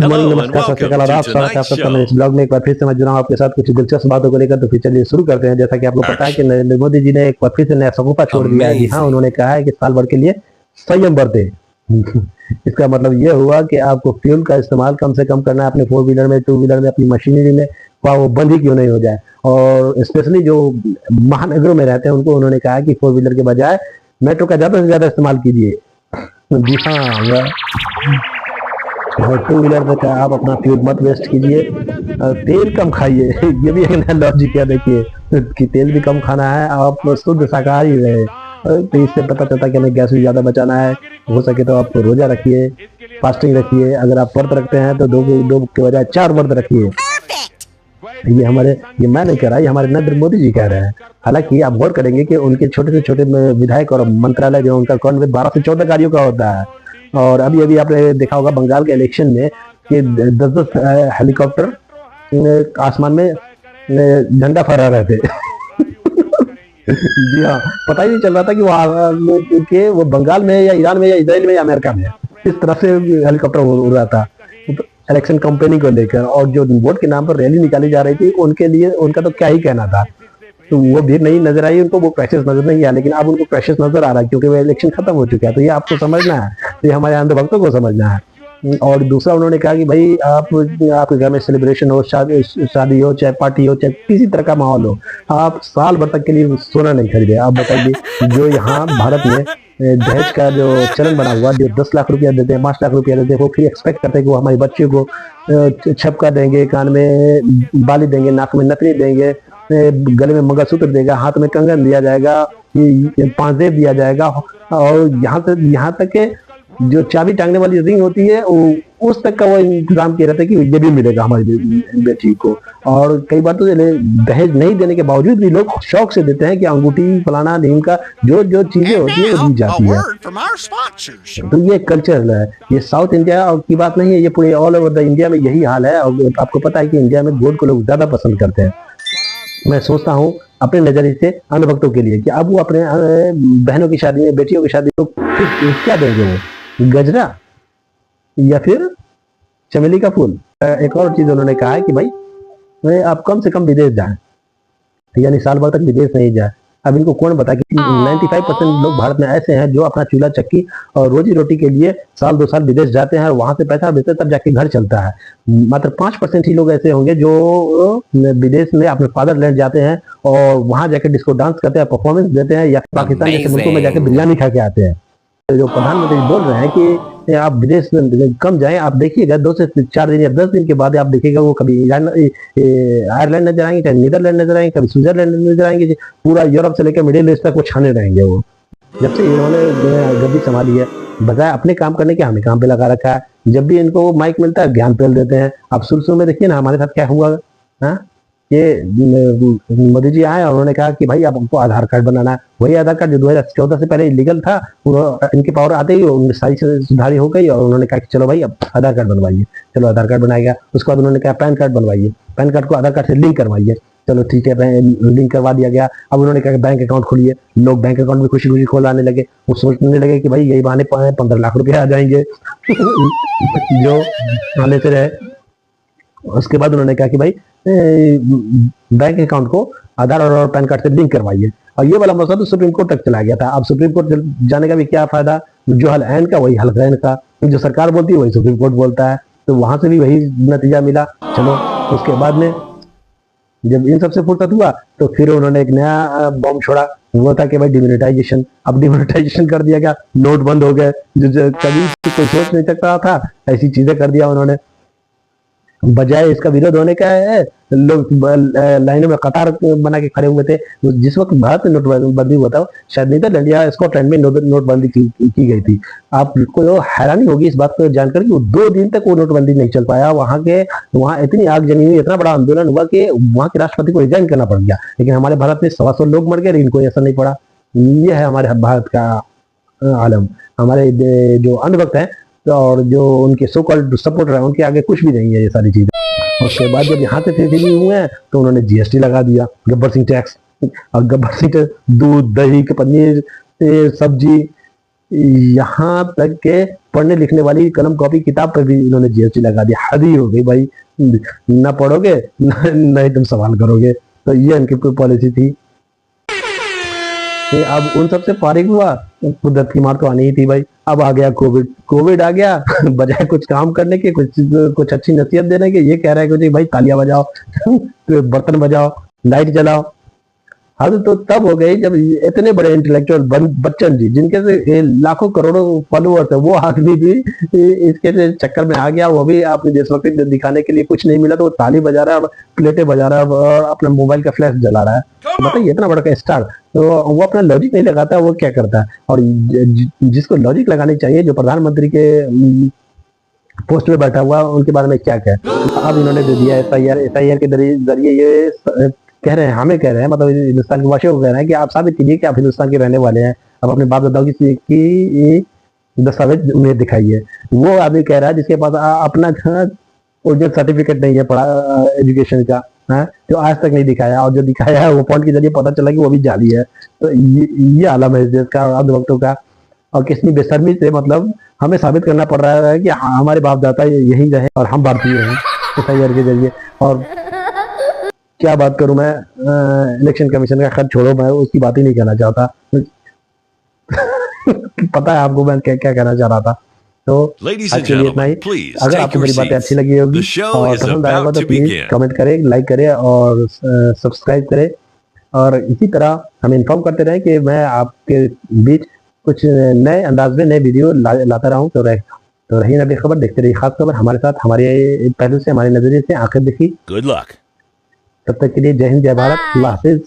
Good morning, Hello and नमस्कार, सत Shri welcome अकाल, to आदाब। स्वागत है आप tonight's सबका मेरे इस show. ब्लॉग में। एक बार फिर से मैं जुड़ा हूं आपके साथ कुछ दिलचस्प बातों को लेकर। तो फिर चलिए शुरू करते हैं। जैसा कि आपको पता है कि नरेंद्र मोदी जी ने एक बार फिर से नया सकोपा छोड़ दिया है। जी हाँ, Amazing. उन्होंने कहा है कि साल भर के लिए संयम बरते। इसका मतलब ये हुआ कि आपको फ्यूल का इस्तेमाल कम से कम करना है अपने 4 व्हीलर में, 2 व्हीलर में, अपनी मशीनरी में, वो बंद ही क्यों नहीं हो जाए। और स्पेशली जो महानगरों में रहते हैं उनको उन्होंने कहा है कि 4 व्हीलर के बजाय मेट्रो का ज्यादा से ज्यादा इस्तेमाल कीजिए। जी हाँ, और 2 व्हीलर में क्या आप अपना फ्यूल मत वेस्ट कीजिए, तेल कम खाइए। ये भी एक नया लॉजिक है, देखिए कि तेल भी कम खाना है, आप शुद्ध शाकाहारी रहे। तो इससे पता चलता है कि हमें गैस भी ज़्यादा बचाना है। हो सके तो आप रोज़ा रखिए, फास्टिंग रखिए। अगर आप व्रत रखते हैं तो दो के बजाय 4 व्रत रखिए। ये मैं नहीं कह रहा, ये हमारे नरेंद्र मोदी जी कह रहे हैं। हालांकि आप गौर करेंगे कि उनके छोटे से छोटे विधायक और मंत्रालय जो उनका कौन 12 से 14 कार्यों का होता है। और अभी अभी आपने देखा होगा बंगाल के इलेक्शन में कि 10-10 हेलीकॉप्टर आसमान में झंडा फहरा रहे थे। जी हाँ, पता ही नहीं चल रहा था कि वो बंगाल में या ईरान में या इजराइल में या अमेरिका में, इस तरफ से हेलीकॉप्टर उड़ रहा था इलेक्शन कंपेनिंग को लेकर। और जो वोट के नाम पर रैली निकाली जा रही थी उनके लिए उनका तो क्या ही कहना था। तो वो भीड़ नहीं नजर आई उनको, वो प्रेशेस नजर नहीं आया। लेकिन अब उनको प्रेशेस नजर आ रहा है क्योंकि वो इलेक्शन खत्म हो चुका है। तो ये आपको समझना है, तो ये हमारे अंधभक्तों को समझना है। और दूसरा उन्होंने कहा कि भाई आपके घर में सेलिब्रेशन हो, शादी हो, चाहे पार्टी हो, चाहे किसी तरह का माहौल हो, आप साल भर तक के लिए सोना नहीं खरीदे। आप बताइए, जो यहाँ भारत में दहेज का जो चलन बना हुआ, जो 10 लाख रुपया देते हैं, 5 लाख रुपया देते हैं, वो फिर एक्सपेक्ट करते हैं कि वो हमारे बच्चे को छपका देंगे, कान में बाली देंगे, नाक में नथनी देंगे, गले में मंगलसूत्र देगा, हाथ में कंगन दिया जाएगा, ये पांजेब दिया जाएगा। और यहाँ तक के जो चाबी टांगने वाली रिंग होती है उस तक का वो इंतजाम किया रहता है कि ये भी मिलेगा हमारी बेटी को। और कई बार तो दहेज नहीं देने के बावजूद भी लोग शौक से देते हैं कि अंगूठी, फलाना, ढीम का जो चीजें होती है वो दी जाती है। तो ये कल्चर है, ये साउथ इंडिया की बात नहीं है, ये पूरे ऑल ओवर द इंडिया में यही हाल है। और आपको पता है कि इंडिया में गोल्ड को लोग ज्यादा पसंद करते हैं। मैं सोचता हूँ अपने नजरिए से अंधभक्तों के लिए कि अब वो अपने बहनों की शादी में, बेटियों की शादी में क्या देंगे, वो गजरा या फिर चमेली का फूल। एक और चीज उन्होंने कहा है कि भाई आप कम से कम विदेश जाएं, यानी साल भर तक विदेश नहीं जाए। अब इनको कौन बता कि 95% लोग भारत में ऐसे हैं जो अपना चूल्हा चक्की और रोजी रोटी के लिए साल 2 साल विदेश जाते हैं और वहां से पैसा भेजते तब जाके घर चलता है। मात्र 5% ही लोग ऐसे होंगे जो विदेश में अपने फादरलैंड जाते हैं और वहां जाके डिस्को डांस करते हैं, परफॉर्मेंस देते हैं, या पाकिस्तान जैसे मुल्कों में जाके बिरयानी खा के आते हैं। जो प्रधानमंत्री बोल रहे हैं कि आप विदेश में कम जाएं, आप देखिएगा 2 से 4 दिन या 10 दिन के बाद आप देखिएगा वो कभी आयरलैंड नजर आएंगे, चाहे नीदरलैंड नजर आएंगे, कभी स्विट्जरलैंड नजर आएंगे। पूरा यूरोप से लेकर मिडिल ईस्ट तक वो छाने रहेंगे। वो जब से इन्होंने गद्दी संभाली है, बजाय अपने काम करने के हमें काम पे लगा रखा है। जब भी इनको माइक मिलता है ज्ञान पेल देते हैं। आप शुरू में देखिए ना हमारे साथ क्या हुआ। ये मोदी जी आए और उन्होंने कहा कि भाई अब हमको आधार कार्ड बनाना है। वही आधार कार्ड जो 2014 से पहले इलीगल था, इनके पावर आते ही सारी सुधारी हो गई और उन्होंने कहा कि चलो भाई अब आधार कार्ड बनवाइए। चलो आधार कार्ड बनाया गया। उसके बाद उन्होंने कहा पैन कार्ड बनवाइए, पैन कार्ड को आधार कार्ड से लिंक करवाइए। चलो ठीक है, लिंक करवा दिया गया। अब उन्होंने कहा बैंक अकाउंट खोलिए। लोग बैंक अकाउंट में खुशी खुशी खोलाने लगे। वो सोचने लगे कि भाई यही बहाने 15 लाख रुपए आ जाएंगे जो आने से रहे। उसके बाद उन्होंने कहा कि भाई बैंक अकाउंट को आधार और पैन कार्ड से लिंक करवाइए। और ये वाला मसला तो सुप्रीम कोर्ट तक चला गया था। अब सुप्रीम कोर्ट जाने का भी क्या फायदा, जो हल ऐन का वही हल गैन का, जो सरकार बोलती है वही सुप्रीम कोर्ट बोलता है। तो वहां से भी वही नतीजा मिला। चलो उसके बाद में जब इन सबसे फुर्सत हुआ तो फिर उन्होंने एक नया बॉम्ब छोड़ा, वो था कि भाई डिमोनेटाइजेशन। अब डिमोनेटाइजेशन कर दिया गया, नोट बंद हो गए, जो कभी कोई सोच नहीं सकता था ऐसी चीजें कर दिया उन्होंने। बजाय इसका विरोध होने का है, लोग लाइनों में कतार बना के खड़े हुए थे। जिस वक्त भारत में नोटबंदी हुआ था, शायद नीदरलैंड या स्कॉटलैंड में नोटबंदी की गई थी। आपको हैरानी होगी इस बात को जानकर कि 2 दिन तक वो नोटबंदी नहीं चल पाया। वहाँ इतनी आगजनी हुई, इतना बड़ा आंदोलन हुआ कि वहाँ के राष्ट्रपति को रिजाइन करना पड़ गया। लेकिन हमारे भारत में 125 लोग मर गए, लेकिन कोई असर नहीं पड़ा। ये है हमारे भारत का आलम। हमारे जो अंधभक्त है और जो उनके सो कॉल्ड सपोर्टर है, उनके आगे कुछ भी नहीं है ये सारी चीजें। उसके बाद जब यहाँ से फ्री हुए हैं तो उन्होंने जीएसटी लगा दिया, गब्बर सिंह टैक्स। और गब्बर सिंह दूध, दही, पनीर, सब्जी, यहाँ तक के पढ़ने लिखने वाली कलम कॉपी किताब पर भी इन्होंने जीएसटी लगा दिया। हद ही हो गई भाई, ना पढ़ोगे ना ही तुम सवाल करोगे। तो ये इनकी कोई पॉलिसी थी। ये अब उन सबसे फारिग हुआ, कुदरत की मार तो आनी ही थी भाई। अब आ गया कोविड, कोविड आ गया बजाय कुछ काम करने के, कुछ अच्छी नसीहत देने के, ये कह रहा है कि जी भाई तालियां बजाओ बर्तन बजाओ, लाइट जलाओ। हद तो तब हो गई जब इतने बड़े इंटेलेक्चुअल बच्चन जी, जिनके से लाखों करोड़ों फॉलोअर्स है, वो आदमी भी इसके चक्कर में आ गया। वो भी अपनी देशभक्ति दिखाने के लिए कुछ नहीं मिला तो वो ताली बजा रहा है और प्लेटें बजा रहा है और अपना मोबाइल का फ्लैश जला रहा है। बताइए, इतना बड़ा स्टार तो वो अपना लॉजिक नहीं लगाता, वो क्या करता है। और जिसको लॉजिक लगानी चाहिए, जो प्रधानमंत्री के पोस्ट में बैठा हुआ, उनके बारे में क्या कहे। अब इन्होंने दे दिया एफआईआर के जरिए ये कह रहे हैं, हमें कह रहे हैं, मतलब हिंदुस्तान के वासियों को कह रहे हैं कि आप साबित कीजिए कि आप हिंदुस्तान के रहने वाले हैं। अब अपने बाप दादाओं की दस्तावेज उन्हें दिखाइए। वो आदमी कह रहा है जिसके पास अपना ओरिजिनल सर्टिफिकेट नहीं है पढ़ा एजुकेशन का, है, जो आज तक नहीं दिखाया, और जो दिखाया है वो पॉइंट के जरिए पता चला कि वो भी जाली है। तो ये आलम है इस देश का, अंधभक्तों का। और कितनी बेशर्मी से मतलब हमें साबित करना पड़ रहा है कि हमारे बाप दादा यही रहे और हम भारतीय हैं एफआईआर के जरिए। और क्या बात करूं मैं, इलेक्शन कमीशन का, खैर छोड़ो, मैं उसकी बात ही नहीं कहना चाहता। पता है आपको मैं क्या क्या कहना चाह रहा था। तो आज के लिए इतना ही। अगर आपको मेरी बातें अच्छी लगी होगी और पसंद आएगा तो प्लीज कमेंट करें, लाइक करें और सब्सक्राइब करें। और इसी तरह हमें इन्फॉर्म करते रहें कि मैं आपके बीच कुछ नए अंदाज में नए वीडियो लाता रहूं। तो रही ना बेखबर, देखते रहिए खास खबर हमारे साथ, हमारे पहलू से, हमारे नजरिए से, आखिर देखी। Good luck. तब तक के लिए जय हिंद, जय भारत, अल्लाह हाफिज।